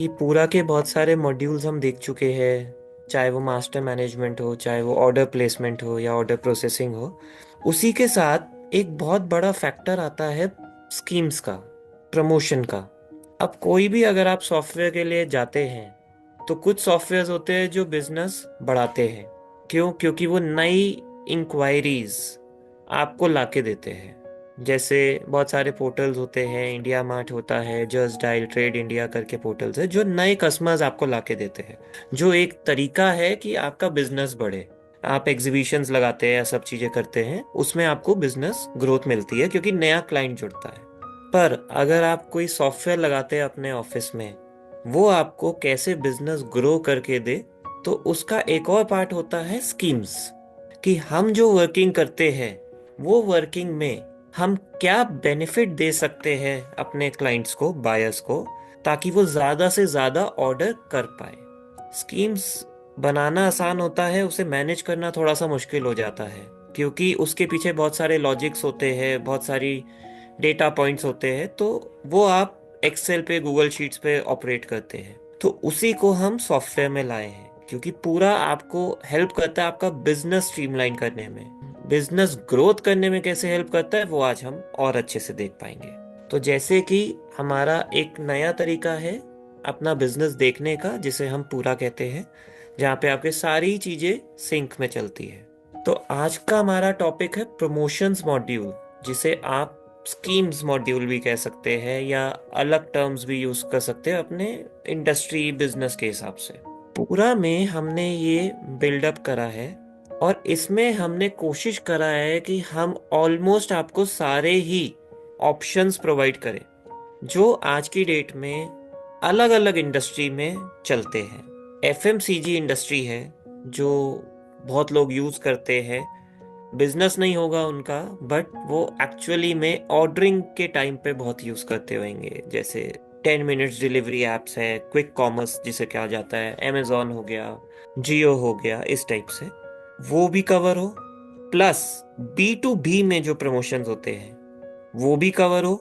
ये पूरा के बहुत सारे मॉड्यूल्स हम देख चुके हैं, चाहे वो मास्टर मैनेजमेंट हो, चाहे वो ऑर्डर प्लेसमेंट हो या ऑर्डर प्रोसेसिंग हो। उसी के साथ एक बहुत बड़ा फैक्टर आता है स्कीम्स का, प्रमोशन का। अब कोई भी अगर आप सॉफ्टवेयर के लिए जाते हैं तो कुछ सॉफ्टवेयर्स होते हैं जो बिजनेस बढ़ाते हैं। क्यों? क्योंकि वो नई इंक्वायरीज आपको लाके देते हैं। जैसे बहुत सारे पोर्टल्स होते हैं, इंडिया मार्ट होता है, जस्ट डायल, ट्रेड इंडिया करके पोर्टल्स है जो नए कस्टमर्स आपको लाके देते हैं। जो एक तरीका है कि आपका बिजनेस बढ़े। आप एग्जीबिशंस लगाते हैं, सब चीजें करते हैं, उसमें आपको बिजनेस ग्रोथ मिलती है क्योंकि नया क्लाइंट जुड़ता है। पर अगर आप कोई सॉफ्टवेयर लगाते हैं अपने ऑफिस में, वो आपको कैसे बिजनेस ग्रो करके दे, तो उसका एक और पार्ट होता है स्कीम्स। कि हम जो वर्किंग करते हैं वो वर्किंग में हम क्या बेनिफिट दे सकते हैं अपने क्लाइंट्स को, बायर्स को, ताकि वो ज्यादा से ज्यादा ऑर्डर कर पाए। स्कीम्स बनाना आसान होता है, उसे मैनेज करना थोड़ा सा मुश्किल हो जाता है क्योंकि उसके पीछे बहुत सारे लॉजिक्स होते हैं, बहुत सारी डेटा पॉइंट्स होते हैं। तो वो आप एक्सेल पे, गूगल शीट्स पे ऑपरेट करते हैं। तो उसी को हम सॉफ्टवेयर में लाए हैं क्योंकि पूरा आपको हेल्प करता है आपका बिजनेस स्ट्रीमलाइन करने में। बिजनेस ग्रोथ करने में कैसे हेल्प करता है वो आज हम और अच्छे से देख पाएंगे। तो जैसे कि हमारा एक नया तरीका है अपना बिजनेस देखने का, जिसे हम पूरा कहते हैं, जहाँ पे आपके सारी चीजें सिंक में चलती है। तो आज का हमारा टॉपिक है प्रमोशंस मॉड्यूल, जिसे आप स्कीम्स मॉड्यूल भी कह सकते हैं या अलग टर्म्स भी यूज कर सकते हैं अपने इंडस्ट्री बिजनेस के हिसाब से। पूरा में हमने ये बिल्डअप करा है और इसमें हमने कोशिश करा है कि हम ऑलमोस्ट आपको सारे ही ऑप्शंस प्रोवाइड करें जो आज की डेट में अलग अलग इंडस्ट्री में चलते हैं। एफएमसीजी इंडस्ट्री है जो बहुत लोग यूज करते हैं। बिजनेस नहीं होगा उनका, बट वो एक्चुअली में ऑर्डरिंग के टाइम पे बहुत यूज करते होंगे। जैसे 10 मिनट्स डिलीवरी एप्स है, क्विक कॉमर्स जिसे कहा जाता है, अमेजोन हो गया, जियो हो गया, इस टाइप से वो भी कवर हो। प्लस B2B में जो प्रमोशंस होते हैं वो भी कवर हो,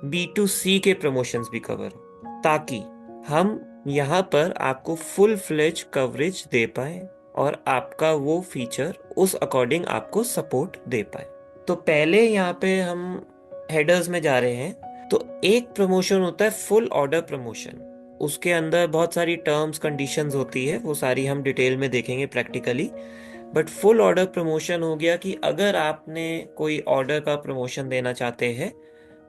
B2C के प्रमोशंस भी कवर हो, ताकि हम यहाँ पर आपको फुल फ्लेज कवरेज दे पाए और आपका वो फीचर उस अकॉर्डिंग आपको सपोर्ट दे पाए। तो पहले यहाँ पे हम हेडर्स में जा रहे हैं। तो एक प्रमोशन होता है फुल ऑर्डर प्रमोशन। उसके अंदर बहुत सारी टर्म्स कंडीशंस होती है, वो सारी हम डिटेल में देखेंगे practically. But full order promotion हो गया कि अगर आपने कोई ऑर्डर का प्रमोशन देना चाहते हैं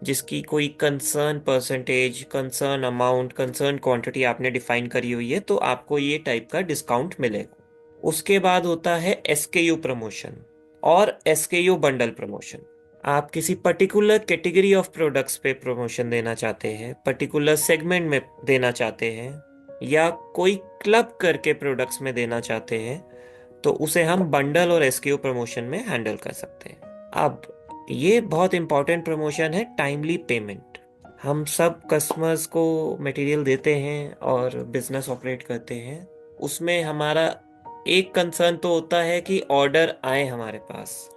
जिसकी कोई concern percentage, concern amount, concern quantity आपने डिफाइन करी हुई है, तो आपको ये टाइप का डिस्काउंट मिलेगा। उसके बाद होता है एसकेयू प्रमोशन और एसकेयू बंडल प्रमोशन। आप किसी पर्टिकुलर कैटेगरी ऑफ प्रोडक्ट्स पे प्रमोशन देना चाहते हैं, पर्टिकुलर सेगमेंट में देना चाहते हैं, या कोई क्लब करके प्रोडक्ट्स में देना चाहते हैं, तो उसे हम बंडल और एसकेयू प्रमोशन में हैंडल कर सकते हैं। अब ये बहुत इंपॉर्टेंट प्रमोशन है, टाइमली पेमेंट। हम सब कस्टमर्स को मटेरियल देते हैं और बिजनेस ऑपरेट करते हैं। उसमें हमारा एक कंसर्न तो होता है कि ऑर्डर आए हमारे पास।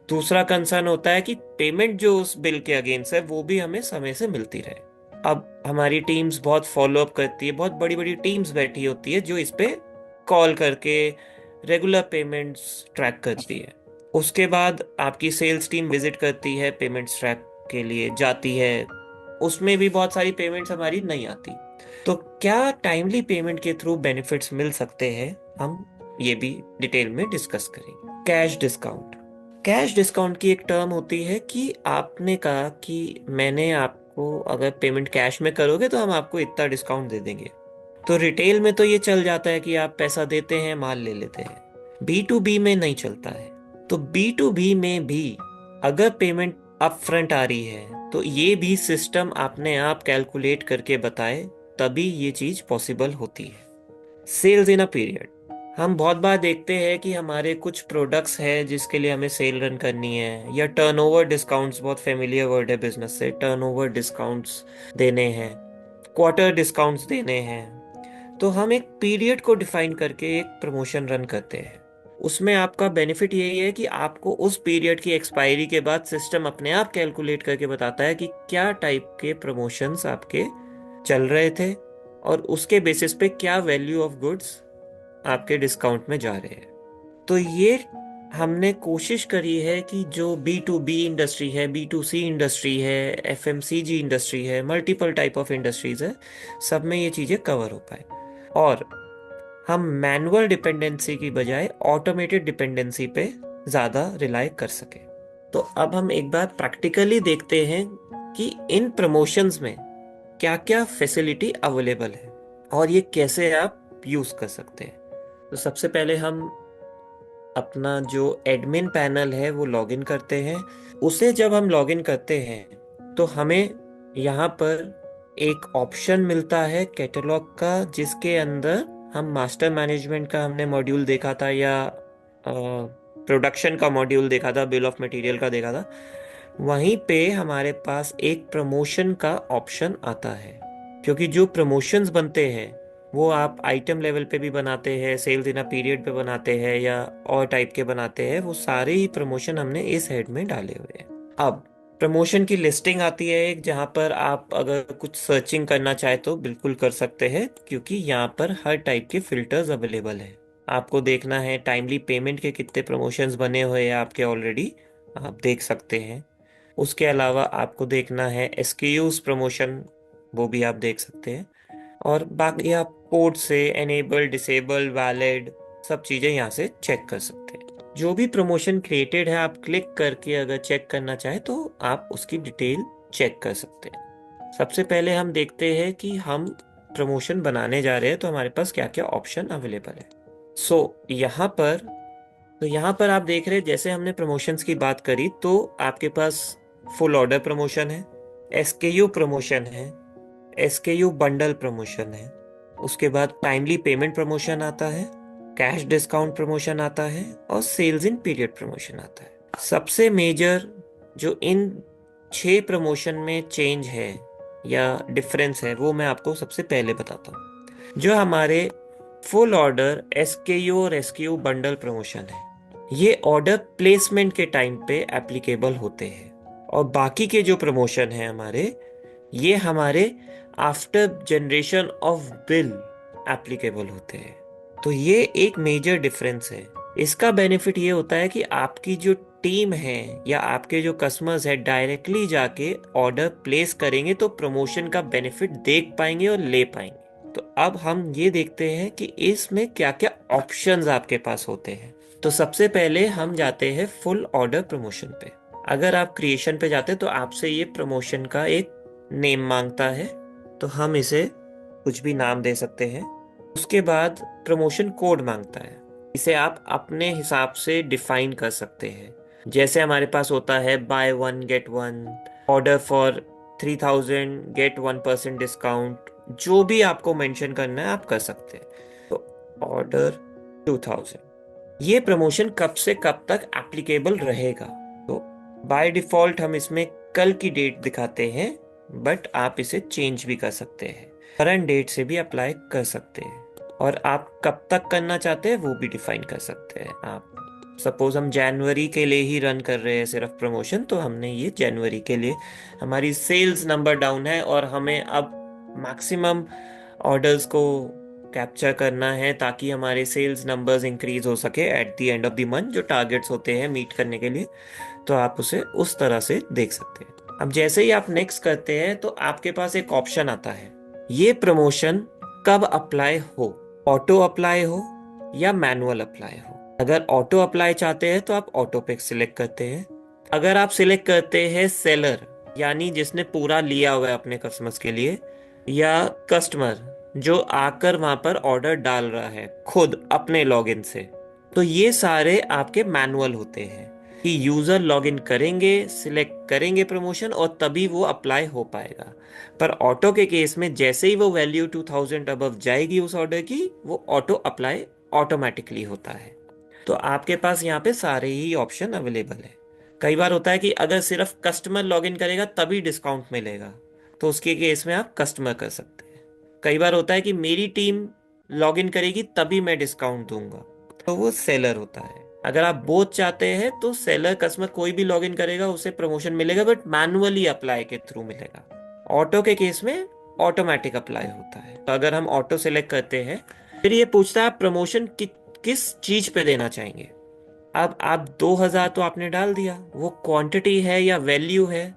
दूसरा कंसर्न होता है कि पेमेंट जो उस बिल के अगेंस्ट है वो भी हमें समय से मिलती रहे। अब हमारी टीम्स बहुत फॉलो अप करती है, बहुत बड़ी बड़ी टीम्स बैठी होती है जो इस पे कॉल करके रेगुलर पेमेंट्स ट्रैक करती है। उसके बाद आपकी सेल्स टीम विजिट करती है, पेमेंट्स ट्रैक के लिए जाती है। उसमें भी बहुत सारी पेमेंट्स हमारी नहीं आती। तो क्या टाइमली पेमेंट के थ्रू बेनिफिट्स मिल सकते हैं, हम ये भी डिटेल में डिस्कस करेंगे। Cash discount. कैश डिस्काउंट की एक टर्म होती है कि आपने कहा कि मैंने आपको अगर पेमेंट कैश में करोगे तो हम आपको इतना डिस्काउंट दे देंगे। तो रिटेल में तो ये चल जाता है कि आप पैसा देते हैं, माल ले लेते हैं। B2B में नहीं चलता है। तो B2B में भी अगर पेमेंट अप फ्रंट आ रही है तो ये भी सिस्टम अपने आप कैलकुलेट करके बताए, तभी ये चीज पॉसिबल होती है। Sales in a period. हम बहुत बार देखते हैं कि हमारे कुछ प्रोडक्ट्स हैं जिसके लिए हमें सेल रन करनी है, या टर्नओवर डिस्काउंट्स, बहुत फेमिलियर वर्ड है बिजनेस से, टर्नओवर डिस्काउंट्स देने हैं, क्वार्टर डिस्काउंट्स देने हैं। तो हम एक पीरियड को डिफाइन करके एक प्रमोशन रन करते हैं। उसमें आपका बेनिफिट यही है कि आपको उस पीरियड की एक्सपायरी के बाद सिस्टम अपने आप कैलकुलेट करके बताता है कि क्या टाइप के प्रमोशंस आपके चल रहे थे, और उसके बेसिस पे क्या वैल्यू ऑफ गुड्स आपके डिस्काउंट में जा रहे हैं। तो ये हमने कोशिश करी है कि जो B2B इंडस्ट्री है, B2C इंडस्ट्री है, FMCG इंडस्ट्री है, मल्टीपल टाइप ऑफ इंडस्ट्रीज है, सब में ये चीज़ें कवर हो पाए और हम मैनुअल डिपेंडेंसी की बजाय ऑटोमेटेड डिपेंडेंसी पे ज़्यादा रिलाय कर सके। तो अब हम एक बार प्रैक्टिकली देखते हैं कि इन प्रमोशंस में क्या क्या फैसिलिटी अवेलेबल है और ये कैसे आप यूज़ कर सकते हैं। तो सबसे पहले हम अपना जो एडमिन पैनल है वो लॉगिन करते हैं। उसे जब हम लॉगिन करते हैं तो हमें यहाँ पर एक ऑप्शन मिलता है कैटलॉग का, जिसके अंदर हम मास्टर मैनेजमेंट का हमने मॉड्यूल देखा था या प्रोडक्शन का मॉड्यूल देखा था, बिल ऑफ मटेरियल का देखा था। वहीं पे हमारे पास एक प्रमोशन का ऑप्शन आता है, क्योंकि जो प्रमोशंस बनते हैं वो आप आइटम लेवल पे भी बनाते हैं, सेल्स इन अ पीरियड पे बनाते हैं या और टाइप के बनाते हैं, वो सारे ही प्रमोशन हमने इस हेड में डाले हुए हैं। अब प्रमोशन की लिस्टिंग आती है एक, जहाँ पर आप अगर कुछ सर्चिंग करना चाहे तो बिल्कुल कर सकते हैं, क्योंकि यहाँ पर हर टाइप के फिल्टर्स अवेलेबल है। आपको देखना है टाइमली पेमेंट के कितने प्रमोशंस बने हुए हैं आपके ऑलरेडी, आप देख सकते हैं। उसके अलावा आपको देखना है SKUs प्रमोशन, वो भी आप देख सकते हैं। और बाकी आप पोर्ट से एनेबल, डिसेबल, वैलिड सब चीज़ें यहाँ से चेक कर सकते हैं। जो भी प्रमोशन क्रिएटेड है आप क्लिक करके अगर चेक करना चाहे तो आप उसकी डिटेल चेक कर सकते हैं। सबसे पहले हम देखते हैं कि हम प्रमोशन बनाने जा रहे हैं तो हमारे पास क्या क्या ऑप्शन अवेलेबल है। यहाँ पर आप देख रहे हैं, जैसे हमने प्रमोशंस की बात करी तो आपके पास फुल ऑर्डर प्रमोशन है, SKU प्रमोशन है, SKU बंडल प्रमोशन है, उसके बाद टाइमली पेमेंट प्रमोशन आता है, कैश डिस्काउंट प्रमोशन आता है और सेल्स इन पीरियड प्रमोशन आता है। सबसे मेजर जो इन 6 प्रमोशन में चेंज है या डिफरेंस है वो मैं आपको सबसे पहले बताता हूँ। जो हमारे फुल ऑर्डर SKU और SKU बंडल प्रमोशन है, ये ऑर्डर प्लेसमेंट के टाइम पे एप्लीकेबल होते हैं और बाकी के जो प्रमोशन है हमारे, ये हमारे after generation of bill applicable होते हैं। तो ये एक मेजर डिफरेंस है। इसका बेनिफिट ये होता है कि आपकी जो टीम है या आपके जो कस्टमर्स है डायरेक्टली जाके ऑर्डर प्लेस करेंगे तो प्रमोशन का बेनिफिट देख पाएंगे और ले पाएंगे। तो अब हम ये देखते हैं कि इसमें क्या क्या ऑप्शंस आपके पास होते हैं। तो सबसे पहले हम जाते हैं फुल ऑर्डर प्रमोशन पे। अगर आप क्रिएशन पे जाते हैं तो आपसे ये प्रमोशन का एक नेम मांगता है, तो हम इसे कुछ भी नाम दे सकते हैं। उसके बाद प्रमोशन कोड मांगता है, इसे आप अपने हिसाब से डिफाइन कर सकते हैं। जैसे हमारे पास होता है buy 1 get 1, order for 3000 get 1% discount, जो भी आपको मेंशन करना है आप कर सकते हैं। तो ऑर्डर 2000, ये प्रमोशन कब से कब तक एप्लीकेबल रहेगा? तो बाय डिफॉल्ट हम इसमें कल की डेट दिखाते हैं, बट आप इसे चेंज भी कर सकते हैं, करंट डेट से भी अप्लाई कर सकते हैं और आप कब तक करना चाहते हैं वो भी डिफाइन कर सकते हैं। आप सपोज हम जनवरी के लिए ही रन कर रहे हैं सिर्फ प्रमोशन, तो हमने ये जनवरी के लिए, हमारी सेल्स नंबर डाउन है और हमें अब मैक्सिमम ऑर्डर्स को कैप्चर करना है ताकि हमारे सेल्स नंबर्स इंक्रीज हो सके at the end of the month, जो टारगेट्स होते हैं मीट करने के लिए। तो आप उसे उस तरह से देख सकते हैं। अब जैसे ही आप नेक्स्ट करते हैं तो आपके पास एक ऑप्शन आता है, ये प्रमोशन कब अप्लाई हो, ऑटो अप्लाई हो या मैनुअल अप्लाई हो। अगर ऑटो अप्लाई चाहते हैं तो आप ऑटो पे सिलेक्ट करते हैं। अगर आप सिलेक्ट करते हैं सेलर, यानी जिसने पूरा लिया हुआ है अपने कस्टमर्स के लिए, या कस्टमर जो आकर वहां पर ऑर्डर डाल रहा है खुद अपने लॉगिन से, तो ये सारे आपके मैनुअल होते हैं कि यूजर लॉगिन करेंगे, सिलेक्ट करेंगे प्रमोशन और तभी वो अप्लाई हो पाएगा। पर ऑटो के केस में जैसे ही वो वैल्यू 2000 अबव जाएगी उस ऑर्डर की, वो ऑटो अप्लाई ऑटोमेटिकली होता है। तो आपके पास यहाँ पे सारे ही ऑप्शन अवेलेबल है। कई बार होता है कि अगर सिर्फ कस्टमर लॉगिन करेगा तभी डिस्काउंट मिलेगा, तो उसके केस में आप कस्टमर कर सकते हैं। कई बार होता है कि मेरी टीम लॉगिन करेगी तभी मैं डिस्काउंट दूंगा, तो वो सेलर होता है। अगर आप बोथ चाहते हैं तो सेलर कस्टमर कोई भी लॉगिन करेगा उसे प्रमोशन मिलेगा, बट मैनुअली अप्लाई के थ्रू मिलेगा। ऑटो के केस में ऑटोमेटिक अप्लाई होता है। तो अगर हम ऑटो सेलेक्ट करते हैं, फिर ये पूछता है आप प्रमोशन किस चीज पे देना चाहेंगे। अब आप 2000 तो आपने डाल दिया, वो क्वांटिटी है या वैल्यू है,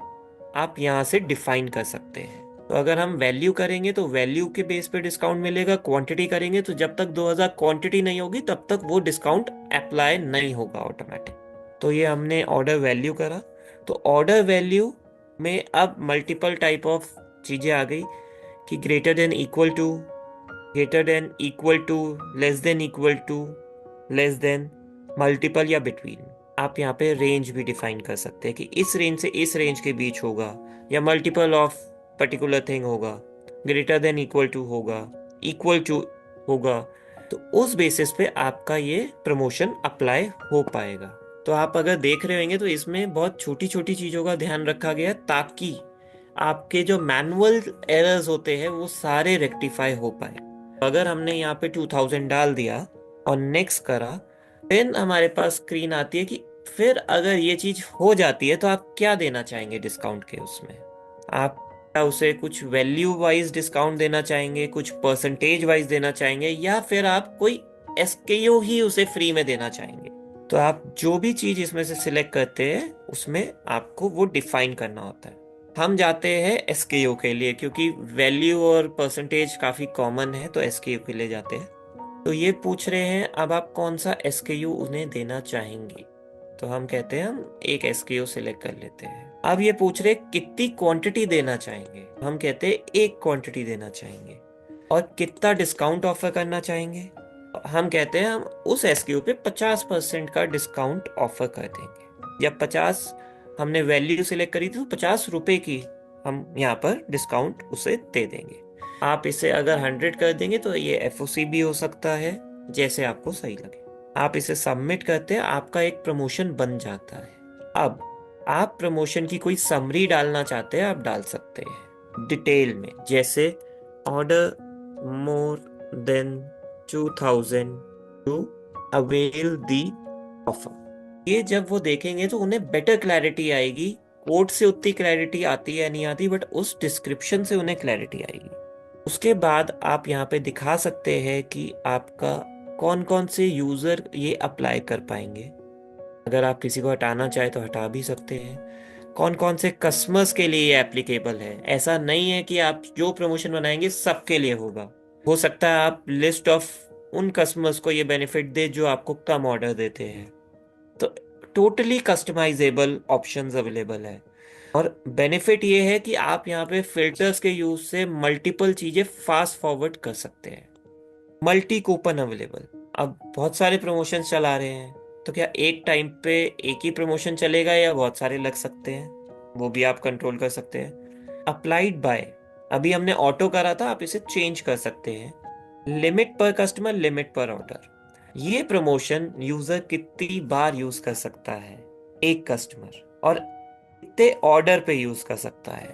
आप यहाँ से डिफाइन कर सकते हैं। तो अगर हम वैल्यू करेंगे तो वैल्यू के बेस पे डिस्काउंट मिलेगा, क्वांटिटी करेंगे तो जब तक 2000 क्वांटिटी नहीं होगी तब तक वो डिस्काउंट अप्लाई नहीं होगा ऑटोमेटिक। तो ये हमने ऑर्डर वैल्यू करा। तो ऑर्डर वैल्यू में अब मल्टीपल टाइप ऑफ चीजें आ गई कि greater than equal to, greater than equal to, less than equal to, less than, multiple या बिटवीन। आप यहाँ पे रेंज भी डिफाइन कर सकते हैं कि इस रेंज से इस रेंज के बीच होगा, या मल्टीपल ऑफ पर्टिकुलर थिंग होगा, ग्रेटर देन इक्वल टू होगा, इक्वल टू होगा। तो उस बेसिस पे आपका ये प्रमोशन अप्लाई हो पाएगा। तो आप अगर देख रहे होंगे तो इसमें बहुत छोटी छोटी चीजों का ध्यान रखा गया है, ताकि आपके जो मैनुअल एरर्स होते हैं वो सारे रेक्टिफाई हो पाए। अगर हमने यहाँ पे 2000 डाल दिया और नेक्स्ट करा, फिर हमारे पास स्क्रीन आती है कि फिर अगर ये चीज हो जाती है तो आप क्या देना चाहेंगे डिस्काउंट के उसमें। आप क्या उसे कुछ वैल्यू वाइज डिस्काउंट देना चाहेंगे, कुछ परसेंटेज वाइज देना चाहेंगे, या फिर आप कोई एसकेयू ही उसे फ्री में देना चाहेंगे। तो आप जो भी चीज इसमें से सिलेक्ट करते हैं उसमें आपको वो डिफाइन करना होता है। हम जाते हैं एसकेयू के लिए, क्योंकि वैल्यू और परसेंटेज काफी कॉमन है, तो एसकेयू के लिए जाते हैं। तो ये पूछ रहे हैं अब आप कौन सा एसकेयू उन्हें देना चाहेंगे। तो हम कहते हैं हम एक एसकेयू सिलेक्ट कर लेते हैं। अब ये पूछ रहे कितनी क्वांटिटी देना चाहेंगे। हम कहते हैं एक क्वांटिटी देना चाहेंगे। और कितना डिस्काउंट ऑफर करना चाहेंगे। हम कहते हैं हम उस एसकेयू पे 50% का डिस्काउंट ऑफर कर देंगे। जब 50 हमने वैल्यू सिलेक्ट करी थी तो 50 रुपए की हम यहाँ पर डिस्काउंट उसे दे देंगे। आप इसे अगर 100 कर देंगे तो ये एफओसी भी हो सकता है, जैसे आपको सही लगे। आप इसे सबमिट करते हैं, आपका एक प्रमोशन बन जाता है। अब आप प्रमोशन की कोई समरी डालना चाहते हैं, आप डाल सकते हैं डिटेल में, जैसे order more than 2000 to avail the offer. ये जब वो देखेंगे तो उन्हें बेटर क्लैरिटी आएगी। कोड से उतनी क्लैरिटी आती है नहीं आती, बट उस डिस्क्रिप्शन से उन्हें क्लैरिटी आएगी। उसके बाद आप यहाँ पे दिखा सकते हैं कि आपका कौन कौन से यूजर ये अप्लाई कर पाएंगे। अगर आप किसी को हटाना चाहे तो हटा भी सकते हैं। कौन कौन से कस्टमर्स के लिए ये एप्लीकेबल है। ऐसा नहीं है कि आप जो प्रमोशन बनाएंगे सबके लिए होगा। हो सकता है आप लिस्ट ऑफ उन कस्टमर्स को ये बेनिफिट दे जो आपको कम ऑर्डर देते हैं। तो टोटली कस्टमाइजेबल ऑप्शंस अवेलेबल है। और बेनिफिट ये है कि आप यहाँ पे फिल्टर्स के यूज से मल्टीपल चीजें फास्ट फॉरवर्ड कर सकते हैं। Multi coupon available. अब बहुत सारे प्रमोशन चला रहे हैं, तो क्या एक टाइम पे एक ही प्रमोशन चलेगा या बहुत सारे लग सकते हैं, वो भी आप कंट्रोल कर सकते हैं। अप्लाइड बाय, अभी हमने ऑटो करा था, आप इसे चेंज कर सकते हैं। लिमिट पर कस्टमर, लिमिट पर ऑर्डर। ये प्रमोशन यूजर कितनी बार यूज कर सकता है एक कस्टमर, और कितने ऑर्डर पे यूज कर सकता है।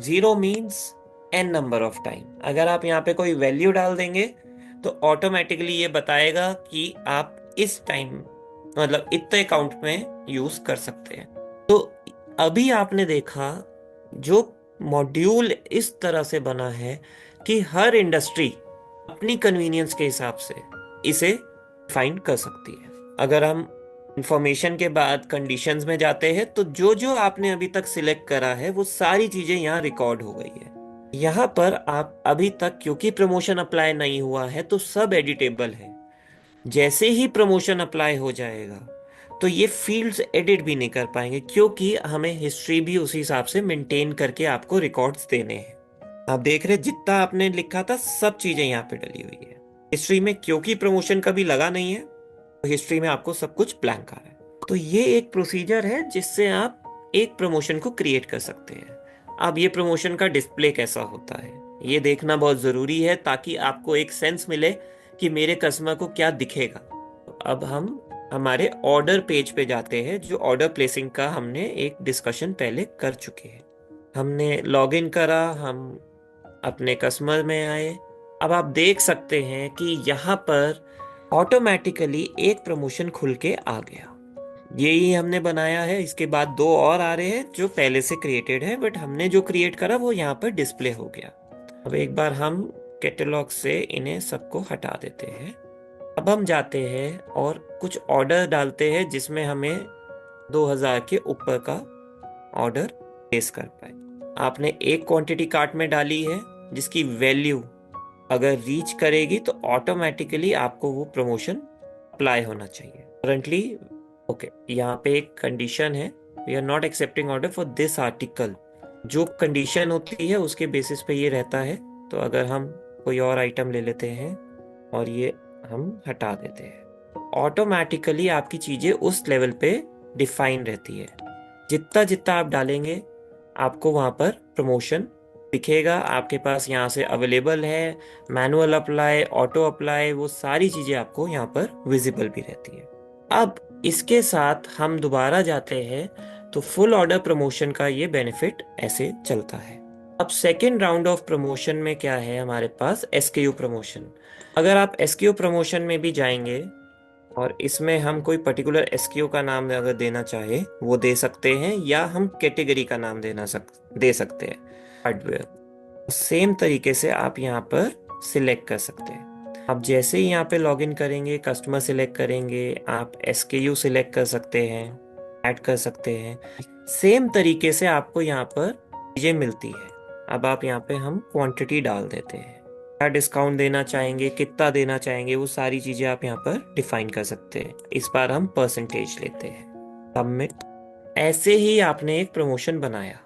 0 means n number of time. अगर आप यहाँ पे कोई वैल्यू डाल देंगे तो ऑटोमेटिकली ये बताएगा कि आप इस टाइम मतलब इतने अकाउंट में यूज कर सकते हैं। तो अभी आपने देखा जो मॉड्यूल इस तरह से बना है कि हर इंडस्ट्री अपनी कन्वीनियंस के हिसाब से इसे फाइंड कर सकती है। अगर हम इंफॉर्मेशन के बाद कंडीशंस में जाते हैं तो जो जो आपने अभी तक सिलेक्ट करा है वो सारी चीजें यहाँ रिकॉर्ड हो गई है। यहाँ पर आप अभी तक, क्योंकि प्रमोशन अप्लाई नहीं हुआ है तो सब एडिटेबल है। जैसे ही प्रमोशन अप्लाई हो जाएगा तो ये फील्ड्स एडिट भी नहीं कर पाएंगे, क्योंकि हमें हिस्ट्री भी उसी हिसाब से मेंटेन करके आपको रिकॉर्ड्स देने हैं। आप देख रहे जितना आपने लिखा था सब चीजें यहाँ पे डली हुई है हिस्ट्री में, क्योंकि प्रमोशन कभी लगा नहीं है तो हिस्ट्री में आपको सब कुछ ब्लैंक आ रहा है। तो ये एक प्रोसीजर है जिससे आप एक प्रमोशन को क्रिएट कर सकते हैं। अब ये प्रमोशन का डिस्प्ले कैसा होता है ये देखना बहुत जरूरी है, ताकि आपको एक सेंस मिले कि मेरे कस्टमर को क्या दिखेगा। अब हम हमारे ऑर्डर पेज पे जाते हैं, जो ऑर्डर प्लेसिंग का हमने एक डिस्कशन पहले कर चुके हैं। हमने लॉगिन करा, हम अपने कस्टमर में आए। अब आप देख सकते हैं कि यहाँ पर ऑटोमेटिकली एक प्रमोशन खुल के आ गया। यही हमने बनाया है। इसके बाद 2 और आ रहे हैं जो पहले से क्रिएटेड है, बट हमने जो क्रिएट करा वो यहाँ पर डिस्प्ले हो गया। अब एक बार हम कैटलॉग से इन्हें सबको हटा देते हैं। अब हम जाते हैं और कुछ ऑर्डर डालते हैं जिसमें हमें 2000 के ऊपर का ऑर्डर प्लेस कर पाए। आपने एक क्वांटिटी कार्ट में डाली है जिसकी वैल्यू अगर रीच करेगी तो ऑटोमेटिकली आपको वो प्रमोशन अप्लाई होना चाहिए। करंटली ओके, यहाँ पे एक कंडीशन है, we are not accepting order for this article. जो कंडीशन होती है उसके बेसिस पे ये रहता है। तो अगर हम कोई और आइटम ले लेते हैं और ये हम हटा देते हैं, ऑटोमेटिकली आपकी चीजें उस लेवल पे डिफाइन रहती है। जितना जितना आप डालेंगे आपको वहां पर प्रमोशन दिखेगा। आपके पास यहाँ से अवेलेबल है, मैनुअल अप्लाई, ऑटो अप्लाई, वो सारी चीजें आपको यहाँ पर विजिबल भी रहती है। अब इसके साथ हम दोबारा जाते हैं तो फुल ऑर्डर प्रमोशन का ये बेनिफिट ऐसे चलता है। अब सेकेंड राउंड ऑफ प्रमोशन में क्या है हमारे पास, एसकेयू प्रमोशन। अगर आप एसकेयू प्रमोशन में भी जाएंगे और इसमें हम कोई पर्टिकुलर एसक्यू का नाम अगर देना चाहे वो दे सकते हैं, या हम कैटेगरी का नाम दे सकते हैं हार्डवेयर। सेम तरीके से आप यहाँ पर सिलेक्ट कर सकते हैं। आप जैसे ही यहाँ पे लॉगिन करेंगे, कस्टमर सिलेक्ट करेंगे, आप एसकेयू सिलेक्ट कर सकते हैं, ऐड कर सकते हैं। सेम तरीके से आपको यहाँ पर चीजें मिलती है। अब आप यहाँ पे हम क्वांटिटी डाल देते हैं, क्या डिस्काउंट देना चाहेंगे, कितना देना चाहेंगे, वो सारी चीजें आप यहाँ पर डिफाइन कर सकते हैं। इस बार हम परसेंटेज लेते हैं, सबमिट। ऐसे ही आपने एक प्रमोशन बनाया।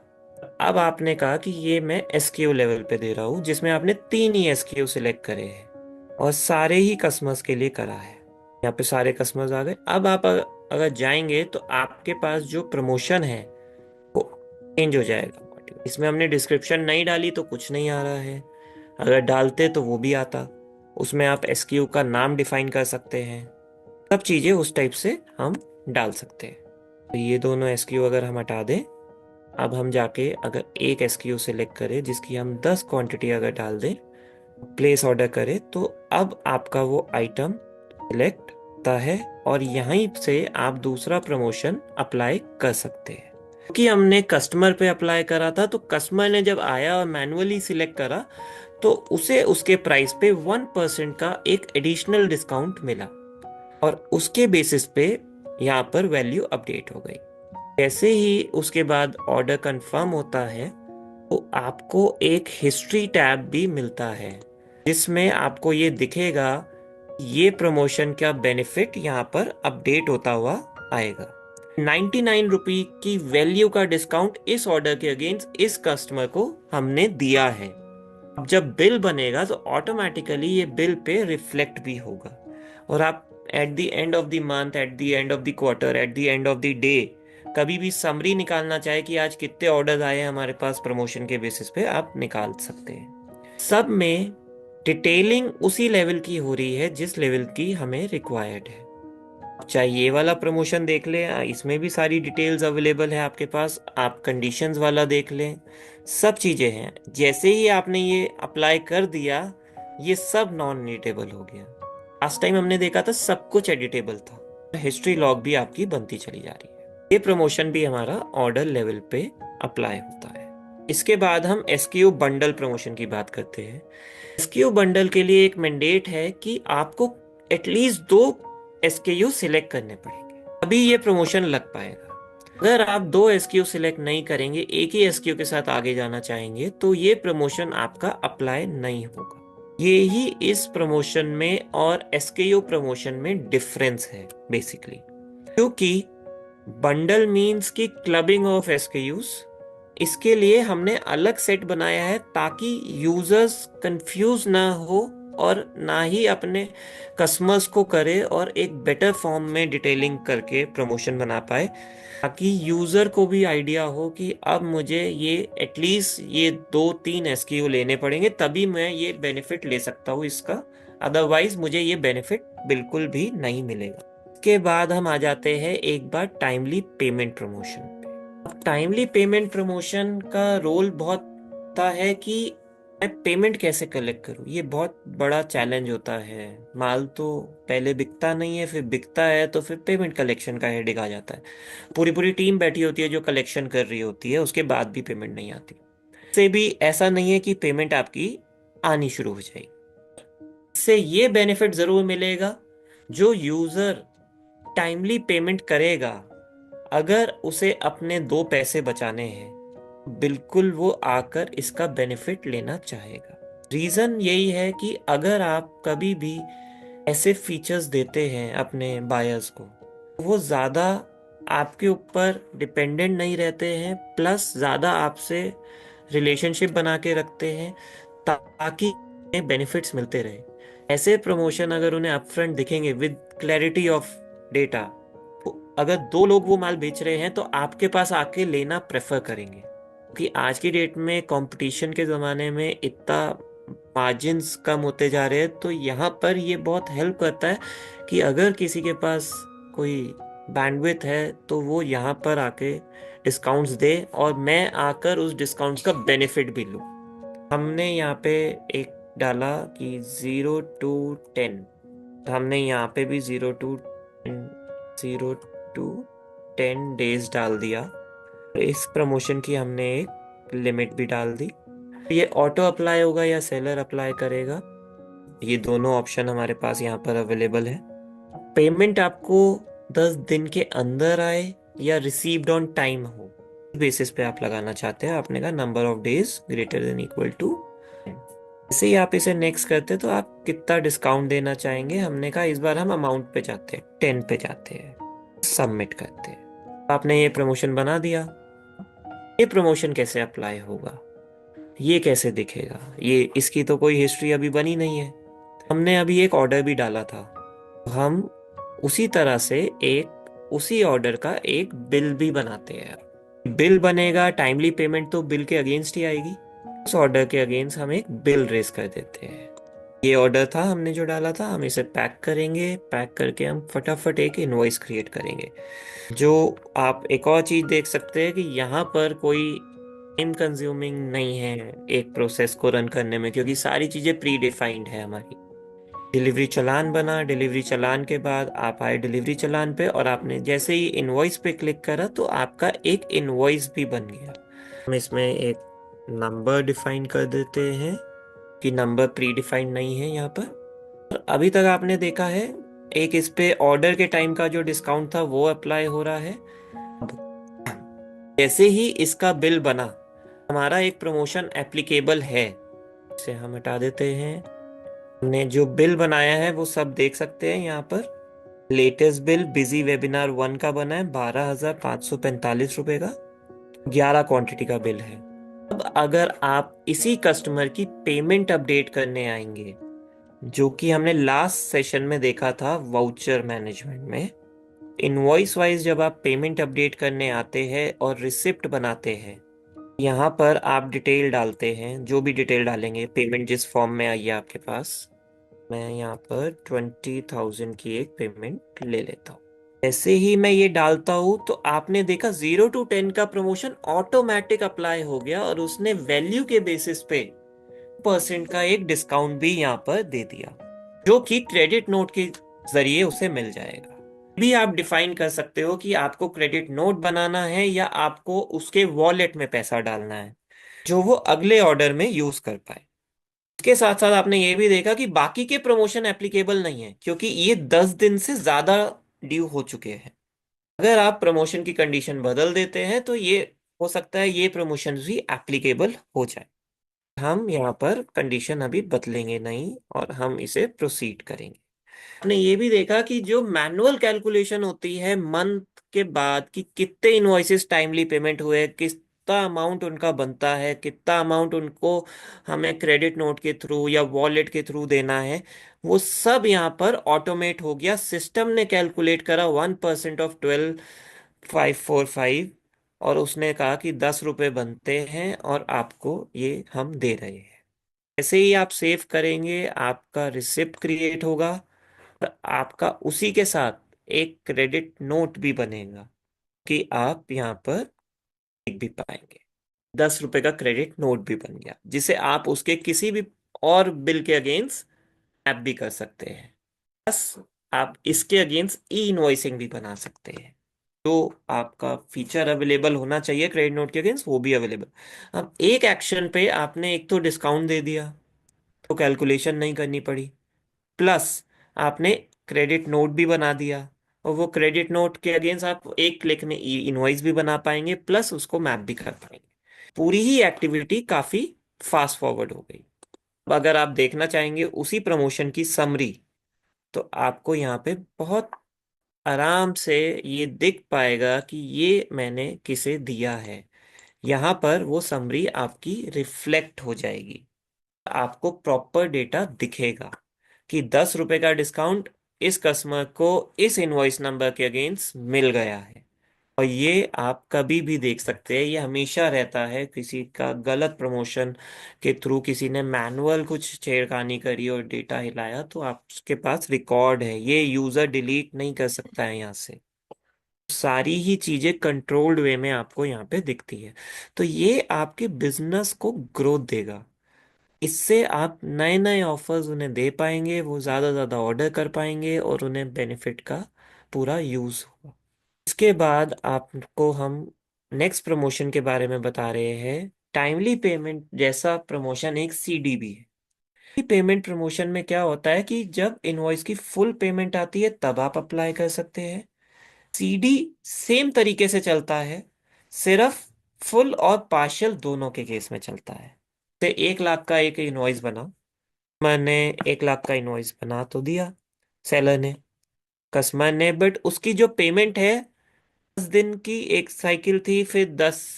अब आपने कहा कि ये मैं एसक्यू लेवल पे दे रहा हूँ, जिसमें आपने 3 ही एसक्यू सिलेक्ट करे हैं और सारे ही कस्टमर्स के लिए करा है। यहाँ पे सारे कस्टमर्स आ गए। अब आप अगर जाएंगे तो आपके पास जो प्रमोशन है वो चेंज हो जाएगा। इसमें हमने डिस्क्रिप्शन नहीं डाली तो कुछ नहीं आ रहा है, अगर डालते तो वो भी आता। उसमें आप एसक्यू का नाम डिफाइन कर सकते हैं, सब चीजें उस टाइप से हम डाल सकते हैं। तो ये दोनों एसक्यू अगर हम हटा दें, अब हम जाके अगर एक एसक्यू सिलेक्ट करें जिसकी हम 10 क्वांटिटी अगर डाल दें, प्लेस ऑर्डर करें, तो अब आपका वो आइटम सिलेक्ट होता है और यहीं से आप दूसरा प्रमोशन अप्लाई कर सकते हैं। क्योंकि हमने कस्टमर पे अप्लाई करा था, तो कस्टमर ने जब आया और मैनुअली सिलेक्ट करा तो उसे उसके प्राइस पे 1% का एक एडिशनल डिस्काउंट मिला और उसके बेसिस पे यहाँ पर वैल्यू अपडेट हो गई। जैसे ही उसके बाद ऑर्डर कंफर्म होता है तो आपको एक हिस्ट्री टैब भी मिलता है जिसमें आपको ये दिखेगा ये प्रमोशन का बेनिफिट यहाँ पर अपडेट होता हुआ आएगा। 99 रुपये की वैल्यू का डिस्काउंट इस ऑर्डर के अगेंस्ट इस कस्टमर को हमने दिया है। अब जब बिल बनेगा तो ऑटोमेटिकली ये बिल पे रिफ्लेक्ट भी होगा और आप at the end of the month, at the end of the quarter, at the end of the day कभी भी समरी निकालना चाहे कि आज कितने ऑर्डर्स आए हैं हमारे पास प्रमोशन के बेसिस पे, आप निकाल सकते हैं। सब में डिटेलिंग उसी लेवल की हो रही है जिस लेवल की हमें रिक्वायर्ड है। चाहे ये वाला प्रमोशन देख लें, इसमें भी सारी डिटेल्स अवेलेबल है आपके पास। आप कंडीशंस वाला देख लें, सब चीज़ें हैं। जैसे ही आपने ये अप्लाई कर दिया ये सब नॉन एडिटेबल हो गया। लास्ट टाइम हमने देखा था सब कुछ एडिटेबल था। हिस्ट्री लॉग भी आपकी बनती चली जा रही है। ये प्रमोशन भी हमारा ऑर्डर लेवल पे अप्लाई होता है। इसके बाद हम एसक्यू बंडल प्रमोशन की बात करते हैं। एसक्यू बंडल के लिए एक मैंडेट है कि आपको एटलीस्ट 2 एसक्यू सिलेक्ट करने पड़ेंगे, अभी ये प्रमोशन लग पाएगा। अगर आप 2 एसक्यू सिलेक्ट नहीं करेंगे, एक ही एसक्यू के साथ आगे जाना चाहेंगे, तो ये प्रमोशन आपका अप्लाई नहीं होगा। ये ही इस प्रमोशन में और एसक्यू प्रमोशन में डिफरेंस है बेसिकली। क्योंकि बंडल मीन्स की क्लबिंग ऑफ एसक्यूज, इसके लिए हमने अलग सेट बनाया है ताकि यूजर्स कंफ्यूज ना हो और ना ही अपने कस्टमर्स को करे और एक बेटर फॉर्म में डिटेलिंग करके प्रमोशन बना पाए, ताकि यूजर को भी आइडिया हो कि अब मुझे ये एटलीस्ट ये 2-3 एसक्यू लेने पड़ेंगे तभी मैं ये बेनिफिट ले सकता हूँ इसका, अदरवाइज मुझे ये बेनिफिट बिल्कुल भी नहीं मिलेगा। इसके बाद हम आ जाते हैं एक बार timely payment promotion. Timely payment promotion का रोल बहुत होता है कि मैं पेमेंट कैसे कलेक्ट करूं। ये बहुत बड़ा चैलेंज होता है। माल तो पहले बिकता नहीं है, फिर बिकता है तो फिर पेमेंट कलेक्शन का हेडेक आ जाता है। पूरी पूरी टीम बैठी होती है जो कलेक्शन कर रही होती है, उसके बाद भी पेमेंट नहीं आती। से भी ऐसा नहीं है कि पेमेंट आपकी आनी शुरू हो जाएगी। इससे ये बेनिफिट जरूर मिलेगा, जो यूजर टाइमली पेमेंट करेगा, अगर उसे अपने 2 पैसे बचाने हैं, बिल्कुल वो आकर इसका बेनिफिट लेना चाहेगा। रीजन यही है कि अगर आप कभी भी ऐसे फीचर्स देते हैं अपने बायर्स को, वो ज़्यादा आपके ऊपर डिपेंडेंट नहीं रहते हैं, प्लस ज़्यादा आपसे रिलेशनशिप बना के रखते हैं, ताकि बेनिफिट्स मिलते रहे। ऐसे प्रमोशन अगर उन्हें अपफ्रंट दिखेंगे विद क्लैरिटी ऑफ डेटा, अगर 2 लोग वो माल बेच रहे हैं तो आपके पास आके लेना प्रेफर करेंगे, क्योंकि आज की डेट में कंपटीशन के ज़माने में इतना मार्जिन्स कम होते जा रहे हैं। तो यहाँ पर ये बहुत हेल्प करता है कि अगर किसी के पास कोई बैंडविड्थ है तो वो यहाँ पर आके डिस्काउंट्स दे, और मैं आकर उस डिस्काउंट्स का बेनिफिट भी लूँ। हमने यहाँ पे एक डाला कि 0 to 10, तो हमने यहाँ पे भी 0 to 10 डेज डाल दिया। इस प्रमोशन की हमने एक लिमिट भी डाल दी। ये ऑटो अप्लाई होगा या सेलर अप्लाई करेगा, ये दोनों ऑप्शन हमारे पास यहाँ पर अवेलेबल है। पेमेंट आपको 10 दिन के अंदर आए या रिसीव्ड ऑन टाइम हो, बेसिस पे आप लगाना चाहते हैं। आपने कहा number of days greater than equal to. जैसे ही आप इसे नेक्स्ट करते तो आप कितना डिस्काउंट देना चाहेंगे, हमने कहा इस बार हम अमाउंट पे जाते हैं, 10 पे जाते हैं, सबमिट करते हैं। आपने ये प्रमोशन बना दिया। ये प्रमोशन कैसे अप्लाई होगा, ये कैसे दिखेगा, ये इसकी तो कोई हिस्ट्री अभी बनी नहीं है। हमने अभी एक ऑर्डर भी डाला था, हम उसी तरह से एक उसी ऑर्डर का एक बिल भी बनाते हैं। बिल बनेगा, टाइमली पेमेंट तो बिल के अगेंस्ट ही आएगी। उस ऑर्डर के अगेंस्ट हम एक बिल रेज कर देते हैं। ये ऑर्डर था हमने जो डाला था, हम इसे पैक करेंगे, पैक करके हम फटाफट एक इनवॉइस क्रिएट करेंगे। जो आप एक और चीज देख सकते हैं कि यहाँ पर कोई टाइम कंज्यूमिंग नहीं है एक प्रोसेस को रन करने में, क्योंकि सारी चीजें प्री डिफाइंड है हमारी। डिलीवरी चालान बना, डिलीवरी चालान के बाद आप आए डिलीवरी चालान पे, और आपने जैसे ही इनवॉइस पे क्लिक करा तो आपका एक इनवॉइस भी बन गया। हम इसमें एक नंबर डिफाइन कर देते हैं कि नंबर प्री डिफाइंड नहीं है यहाँ पर। और अभी तक आपने देखा है एक इस पे ऑर्डर के टाइम का जो डिस्काउंट था वो अप्लाई हो रहा है। जैसे ही इसका बिल बना, हमारा एक प्रमोशन एप्लीकेबल है, इसे हम हटा देते हैं। हमने जो बिल बनाया है वो सब देख सकते हैं यहाँ पर। लेटेस्ट बिल बिजी वेबिनार 1 का बना है 12,545 रुपए का, 11 क्वांटिटी का बिल है। अब अगर आप इसी कस्टमर की पेमेंट अपडेट करने आएंगे, जो कि हमने लास्ट सेशन में देखा था वाउचर मैनेजमेंट में, इनवॉइस वाइज जब आप पेमेंट अपडेट करने आते हैं और रिसिप्ट बनाते हैं, यहाँ पर आप डिटेल डालते हैं, जो भी डिटेल डालेंगे, पेमेंट जिस फॉर्म में आई है आपके पास। मैं यहाँ पर 20,000 की एक पेमेंट ले लेता हूँ। जैसे ही मैं ये डालता हूँ तो आपने देखा 0 to 10 का प्रमोशन ऑटोमेटिक अप्लाई हो गया, और उसने वैल्यू के बेसिस पे % का एक डिस्काउंट भी यहाँ पर दे दिया, जो कि क्रेडिट नोट के जरिए उसे मिल जाएगा। भी आप डिफाइन कर सकते हो कि आपको क्रेडिट नोट बनाना है या आपको उसके वॉलेट में पैसा डालना है, जो वो अगले ऑर्डर में यूज कर पाए। इसके साथ साथ आपने ये भी देखा कि बाकी के प्रमोशन एप्लीकेबल नहीं है, क्योंकि ये 10 दिन से ज्यादा ड्यू हो चुके हैं। अगर आप प्रमोशन की कंडीशन बदल देते हैं तो ये हो सकता है ये प्रमोशन भी एप्लीकेबल हो जाए। हम यहाँ पर कंडीशन अभी बदलेंगे नहीं और हम इसे प्रोसीड करेंगे। आपने ये भी देखा कि जो मैनुअल कैलकुलेशन होती है मंथ के बाद कि कितने इनवॉइसेस टाइमली पेमेंट हुए, कितना अमाउंट उनका बनता है, कितना अमाउंट उनको हमें क्रेडिट नोट के थ्रू या वॉलेट के थ्रू देना है, वो सब यहाँ पर ऑटोमेट हो गया। सिस्टम ने कैलकुलेट करा 1% ऑफ 12,545, और उसने कहा कि 10 रुपए बनते हैं और आपको ये हम दे रहे हैं। जैसे ही आप सेव करेंगे आपका रिसिप्ट क्रिएट होगा, और आपका उसी के साथ एक क्रेडिट नोट भी बनेगा कि आप यहाँ पर देख भी पाएंगे। 10 रुपए का क्रेडिट नोट भी बन गया, जिसे आप उसके किसी भी और बिल के अगेंस्ट ऐप भी कर सकते हैं। बस आप इसके अगेंस्ट ई इनवॉइसिंग भी बना सकते हैं। तो आपका फीचर अवेलेबल होना चाहिए क्रेडिट नोट के अगेंस्ट, वो भी अवेलेबल। अब एक एक्शन पे आपने एक तो डिस्काउंट दे दिया, तो कैलकुलेशन नहीं करनी पड़ी। प्लस आपने क्रेडिट नोट भी बना दिया, और वो क्रेडिट नोट के अगेंस्ट आप एक क्लिक में इनवॉइस भी बना पाएंगे, प्लस उसको मैप भी कर पाएंगे। पूरी ही एक्टिविटी काफी फास्ट फॉरवर्ड हो गई। अब अगर आप देखना चाहेंगे उसी प्रमोशन की समरी, तो आपको यहाँ पे बहुत आराम से ये दिख पाएगा कि ये मैंने किसे दिया है। यहाँ पर वो समरी आपकी रिफ्लेक्ट हो जाएगी, आपको प्रॉपर डेटा दिखेगा कि 10 रुपए का डिस्काउंट इस कस्टमर को इस इनवॉइस नंबर के अगेंस्ट मिल गया है। और ये आप कभी भी देख सकते हैं, ये हमेशा रहता है। किसी का गलत प्रमोशन के थ्रू किसी ने मैनुअल कुछ छेड़खानी करी और डेटा हिलाया, तो आपके पास रिकॉर्ड है, ये यूजर डिलीट नहीं कर सकता है यहाँ से। सारी ही चीजें कंट्रोल्ड वे में आपको यहाँ पे दिखती है। तो ये आपके बिजनेस को ग्रोथ देगा। इससे आप नए नए ऑफर्स उन्हें दे पाएंगे, वो ज्यादा ज्यादा ऑर्डर कर पाएंगे और उन्हें बेनिफिट का पूरा यूज होगा। इसके बाद आपको हम नेक्स्ट प्रमोशन के बारे में बता रहे हैं। टाइमली पेमेंट जैसा प्रमोशन एक सीडीबी है। पेमेंट प्रमोशन में क्या होता है कि जब इनवॉइस की फुल पेमेंट आती है तब आप अप्लाई कर सकते हैं। सीडी सेम तरीके से चलता है, सिर्फ फुल और पार्शियल दोनों के केस में चलता है। तो 1 लाख का एक इनवॉइस बना, मैंने 1 लाख का इनवॉइस बना तो दिया सेलर ने, कस्टमर ने, बट उसकी जो पेमेंट है 10 दिन की एक साइकिल थी, फिर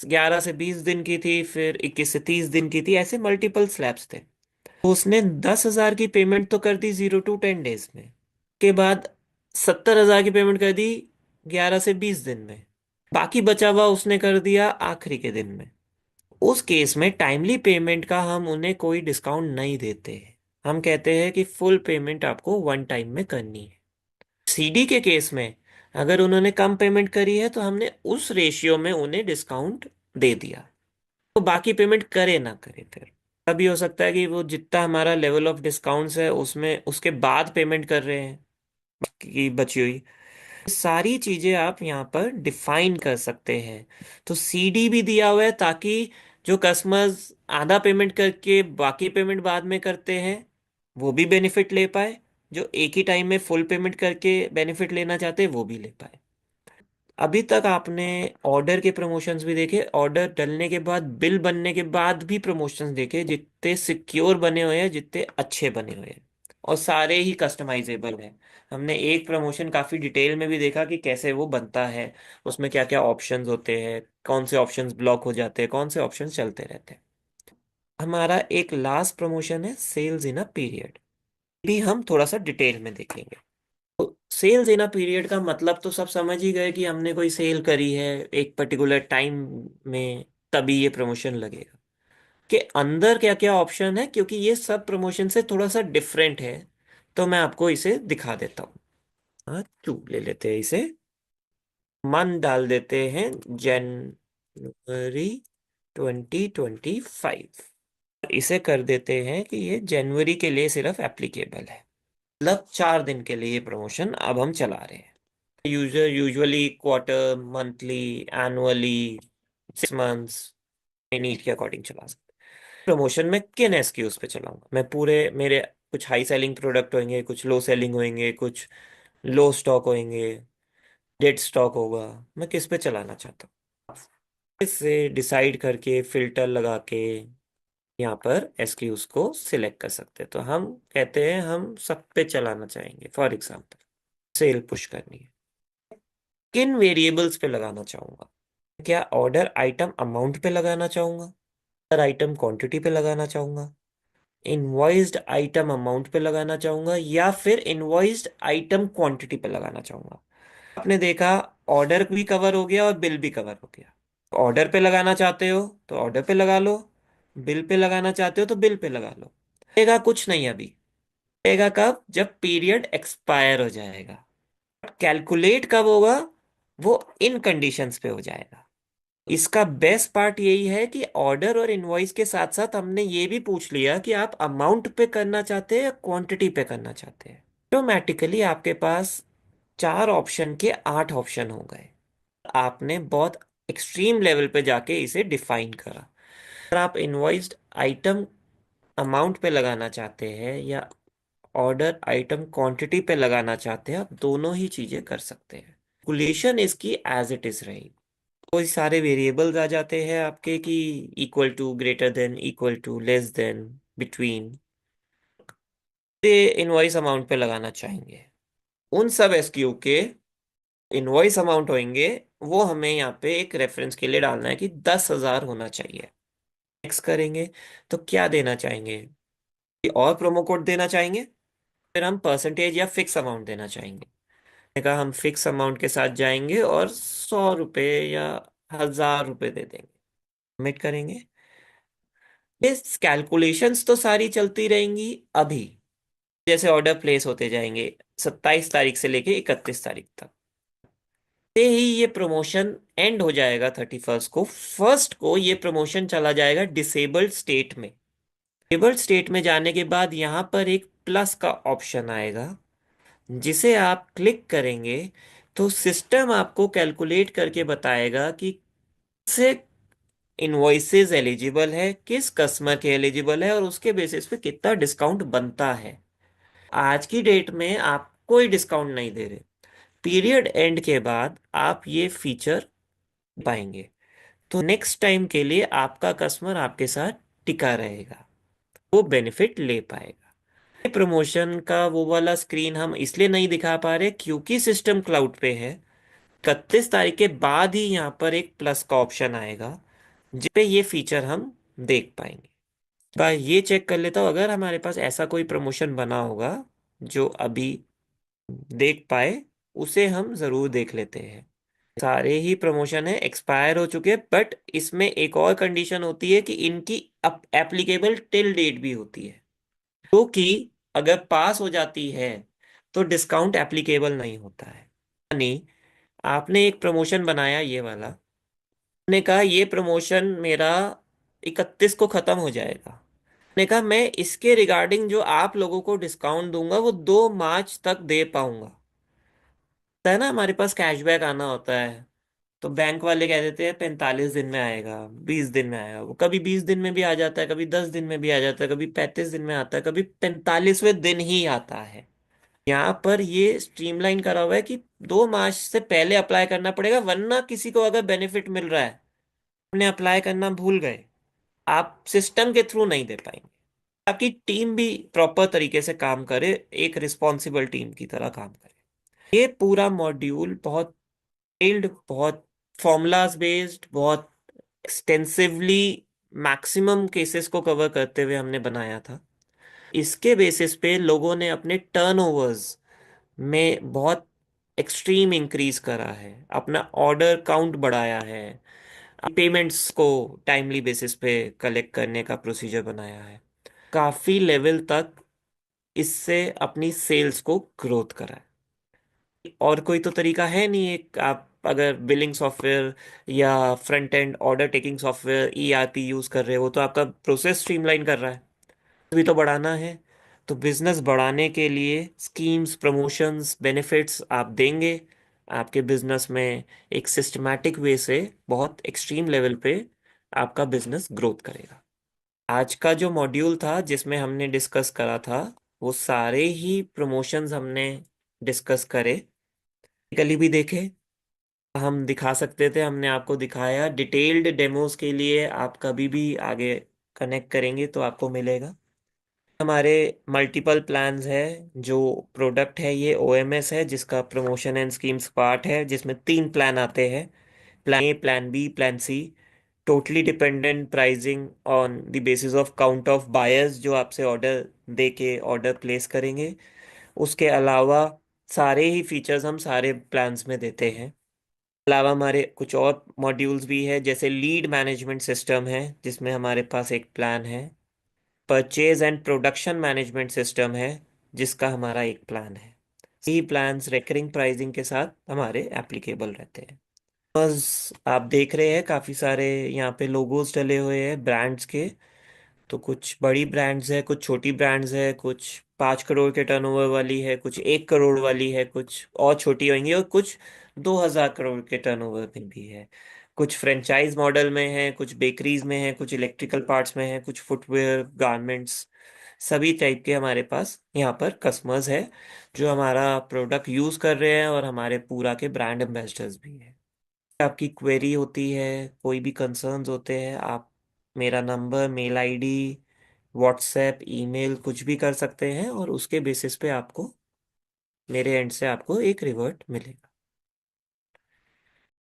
11 से 20 दिन की थी, फिर 21 से 30 दिन की थी, ऐसे मल्टीपल स्लैब्स थे। तो उसने 10,000 की पेमेंट तो कर दी 0 to 10 डेज में, के बाद 70,000 की पेमेंट कर दी 11 से 20 दिन में, बाकी बचा हुआ उसने कर दिया आखिरी के दिन में। उस केस में टाइमली पेमेंट का हम उन्हें कोई डिस्काउंट नहीं देते हैं। हम कहते हैं कि फुल पेमेंट आपको वन टाइम में करनी है। सीडी के केस में अगर उन्होंने कम पेमेंट करी है तो हमने उस रेशियो में उन्हें डिस्काउंट दे दिया, तो बाकी पेमेंट करे ना करे फिर। तभी हो सकता है कि वो जितना हमारा लेवल ऑफ डिस्काउंट्स है उसमें उसके बाद पेमेंट कर रहे हैं कि बची हुई। सारी चीजें आप यहाँ पर डिफाइन कर सकते हैं। तो सीडी भी दिया हुआ है ताकि जो कस्टमर्स आधा पेमेंट करके बाकी पेमेंट बाद में करते हैं वो भी बेनिफिट ले पाए, जो एक ही टाइम में फुल पेमेंट करके बेनिफिट लेना चाहते हैं वो भी ले पाए। अभी तक आपने ऑर्डर के प्रमोशंस भी देखे, ऑर्डर डलने के बाद बिल बनने के बाद भी प्रमोशंस देखे, जितने सिक्योर बने हुए हैं, जितने अच्छे बने हुए हैं, और सारे ही कस्टमाइजेबल हैं। हमने एक प्रमोशन काफी डिटेल में भी देखा कि कैसे वो बनता है, उसमें क्या क्या ऑप्शंस होते हैं, कौन से ऑप्शंस ब्लॉक हो जाते हैं, कौन से ऑप्शंस चलते रहते हैं। हमारा एक लास्ट प्रमोशन है सेल्स इन अ पीरियड, भी हम थोड़ा सा डिटेल में देखेंगे। सेल्स इन अ पीरियड का मतलब तो सब समझ ही गए कि हमने कोई सेल करी है एक पर्टिकुलर टाइम में, तभी ये प्रमोशन लगेगा। के अंदर क्या क्या ऑप्शन है, क्योंकि ये सब प्रमोशन से थोड़ा सा डिफरेंट है, तो मैं आपको इसे दिखा देता हूँ। हाँ, चू ले लेते हैं इसे, मन डाल देते हैं January 2025, इसे कर देते हैं कि ये जनवरी के लिए सिर्फ एप्लीकेबल है, मतलब 4 दिन के लिए ये प्रमोशन अब हम चला रहे हैं। User usually quarter, monthly, annually, 6 months, need के अकॉर्डिंग चला सकते हैं। प्रमोशन में किन एसक्यूज पे चलाऊंगा मैं, पूरे मेरे कुछ हाई सेलिंग प्रोडक्ट होंगे, कुछ लो सेलिंग होंगे, कुछ लो स्टॉक होंगे, डेड स्टॉक होगा, मैं किस पे चलाना चाहता हूँ, इससे डिसाइड करके फिल्टर लगा के यहाँ पर एसक्यूज को सिलेक्ट कर सकते हैं। तो हम कहते हैं हम सब पे चलाना चाहेंगे, फॉर एग्जाम्पल सेल पुश करनी है, किन वेरिएबल्स पे लगाना चाहूंगा। क्या ऑर्डर आइटम अमाउंट पे लगाना चाहूंगा, ऑर्डर आइटम क्वांटिटी पे लगाना चाहूंगा, इनवॉइस्ड आइटम अमाउंट पे लगाना चाहूंगा, या फिर इनवॉइस्ड आइटम क्वांटिटी पे लगाना चाहूंगा। आपने देखा ऑर्डर भी कवर हो गया और बिल भी कवर हो गया। ऑर्डर पे लगाना चाहते हो तो ऑर्डर पे लगा लो, बिल पे लगाना चाहते हो तो बिल पे लगा लो। लगेगा कुछ नहीं अभी, लगेगा कब, जब पीरियड एक्सपायर हो जाएगा। कैलकुलेट कब होगा, वो इन कंडीशंस पे हो जाएगा। इसका बेस्ट पार्ट यही है कि ऑर्डर और इनवॉइस के साथ साथ हमने ये भी पूछ लिया कि आप अमाउंट पे करना चाहते हैं या क्वांटिटी पे करना चाहते हैं। ऑटोमेटिकली आपके पास 4 ऑप्शन के 8 ऑप्शन हो गए। आपने बहुत एक्सट्रीम लेवल पे जाके इसे डिफाइन करा। अगर आप इनवॉइस्ड आइटम अमाउंट पे लगाना चाहते हैं या ऑर्डर आइटम क्वांटिटी पे लगाना चाहते हैं, आप दोनों ही चीजें कर सकते हैं। कैलकुलेशन इसकी एज इट इज रहेगी। कोई सारे वेरिएबल्स आ जाते हैं आपके कि equal to, greater than, equal to, less than, between, ये इनवॉइस अमाउंट पे लगाना चाहेंगे। उन सब एसक्यू के इनवॉइस अमाउंट होंगे, वो हमें यहाँ पे एक रेफरेंस के लिए डालना है कि 10,000 होना चाहिए। नेक्स्ट करेंगे तो क्या देना चाहेंगे, कि और प्रोमो कोड देना चाहेंगे, फिर हम परसेंटेज या फिक्स अमाउंट देना चाहेंगे। मैंने कहा हम फिक्स अमाउंट के साथ जाएंगे और 100 रुपये या 1,000 रुपये दे देंगे। सबमिट करेंगे। ये कैलकुलेशंस तो सारी चलती रहेंगी अभी, जैसे ऑर्डर प्लेस होते जाएंगे 27 तारीख से लेके 31 तारीख तक। ते ही ये प्रमोशन एंड हो जाएगा 31st को। फर्स्ट को ये प्रमोशन चला जाएगा डिसेबल्ड स्टेट में। डिसेबल्ड स्टेट में जाने के बाद यहाँ पर एक प्लस का ऑप्शन आएगा, जिसे आप क्लिक करेंगे तो सिस्टम आपको कैलकुलेट करके बताएगा कि से इनवॉइसेस एलिजिबल है, किस कस्टमर के एलिजिबल है, और उसके बेसिस पे कितना डिस्काउंट बनता है। आज की डेट में आप कोई डिस्काउंट नहीं दे रहे। पीरियड एंड के बाद आप ये फीचर पाएंगे, तो नेक्स्ट टाइम के लिए आपका कस्टमर आपके साथ टिका रहेगा, वो बेनिफिट ले पाएगा। ये प्रमोशन का वो वाला स्क्रीन हम इसलिए नहीं दिखा पा रहे क्योंकि सिस्टम क्लाउड पे है। 31 तारीख के बाद ही यहाँ पर एक प्लस का ऑप्शन आएगा, जिस पे ये फीचर हम देख पाएंगे। बाय ये चेक कर लेता हूँ, अगर हमारे पास ऐसा कोई प्रमोशन बना होगा जो अभी देख पाए, उसे हम जरूर देख लेते हैं। सारे ही प्रमोशन है एक्सपायर हो चुके, बट इसमें एक और कंडीशन होती है कि इनकी एप्लीकेबल टिल डेट भी होती है, जो कि अगर पास हो जाती है तो डिस्काउंट एप्लीकेबल नहीं होता है। यानी आपने एक प्रमोशन बनाया ये वाला, आपने कहा ये प्रमोशन मेरा 31 को खत्म हो जाएगा। मैंने कहा मैं इसके रिगार्डिंग जो आप लोगों को डिस्काउंट दूंगा वो 2 मार्च तक दे पाऊंगा। होता है ना, हमारे पास कैशबैक आना होता है, तो बैंक वाले कह देते हैं 45 दिन में आएगा, 20 दिन में आएगा। वो कभी 20 दिन में भी आ जाता है, कभी 10 दिन में भी आ जाता है, कभी 35 दिन में आता है, कभी 45वें दिन ही आता है। यहाँ पर ये स्ट्रीमलाइन करा हुआ है कि 2 मार्च से पहले अप्लाई करना पड़ेगा, वरना किसी को अगर बेनिफिट मिल रहा है, आपने अप्लाई करना भूल गए, आप सिस्टम के थ्रू नहीं दे पाएंगे। आपकी टीम भी प्रॉपर तरीके से काम करे, एक रिस्पॉन्सिबल टीम की तरह काम करे। ये पूरा मॉड्यूल बहुत डिटेल्ड, बहुत फॉर्मूलाज बेस्ड, बहुत एक्सटेंसिवली मैक्सिमम केसेस को कवर करते हुए हमने बनाया था। इसके बेसिस पे लोगों ने अपने टर्नओवर्स में बहुत एक्सट्रीम इंक्रीज करा है, अपना ऑर्डर काउंट बढ़ाया है, पेमेंट्स को टाइमली बेसिस पे कलेक्ट करने का प्रोसीजर बनाया है, काफी लेवल तक इससे अपनी सेल्स को ग्रोथ करा है। और कोई तो तरीका है नहीं, एक आप अगर बिलिंग सॉफ्टवेयर या front end order taking software ERP use कर रहे हो तो आपका प्रोसेस स्ट्रीमलाइन कर रहा है, भी तो बढ़ाना है। तो बिजनेस बढ़ाने के लिए स्कीम्स, प्रमोशंस, बेनिफिट्स आप देंगे, आपके बिजनेस में एक सिस्टमैटिक वे से बहुत एक्सट्रीम लेवल पे आपका बिजनेस ग्रोथ करेगा। आज का जो मॉड्यूल था जिसमें हमने डिस्कस करा था, वो सारे ही प्रमोशंस हमने डिस्कस करे, कल भी देखे, हम दिखा सकते थे, हमने आपको दिखाया। डिटेल्ड डेमोज के लिए आप कभी भी आगे कनेक्ट करेंगे तो आपको मिलेगा। हमारे मल्टीपल प्लान्स है। जो प्रोडक्ट है ये ओएमएस है, जिसका प्रमोशन एंड स्कीम्स पार्ट है, जिसमें 3 प्लान आते हैं, plan A, plan B, plan C. Totally dependent pricing on the basis of count of buyers जो आपसे ऑर्डर दे के ऑर्डर प्लेस करेंगे। उसके अलावा सारे ही फीचर्स हम सारे प्लान्स में देते हैं। अलावा हमारे कुछ और मॉड्यूल्स भी है, जैसे लीड मैनेजमेंट सिस्टम है जिसमें हमारे पास एक प्लान है। Purchase and production management system है जिसका हमारा एक प्लान है। यही प्लान्स रेकरिंग प्राइसिंग के साथ हमारे एप्लीकेबल रहते हैं। बस आप देख रहे हैं काफ़ी सारे यहाँ पे लोगोस डले हुए हैं ब्रांड्स के। तो कुछ बड़ी ब्रांड्स है, कुछ छोटी ब्रांड्स है, कुछ 5 करोड़ के टर्नओवर वाली है, कुछ 1 करोड़ वाली है, कुछ और छोटी होंगी, और कुछ 2,000 करोड़ के टर्नओवर में भी है। कुछ फ्रेंचाइज मॉडल में है, कुछ बेकरीज में है, कुछ इलेक्ट्रिकल पार्ट्स में है, कुछ फुटवेयर, गारमेंट्स, सभी टाइप के हमारे पास यहाँ पर कस्टमर्स है जो हमारा प्रोडक्ट यूज कर रहे हैं और हमारे पूरा के ब्रांड एम्बेसडर्स भी हैं। आपकी क्वेरी होती है, कोई भी कंसर्न्स होते हैं, आप मेरा number, mail ID, WhatsApp, email कुछ भी कर सकते हैं और उसके बेसिस पे आपको मेरे एंड से आपको एक रिवर्ट मिलेगा।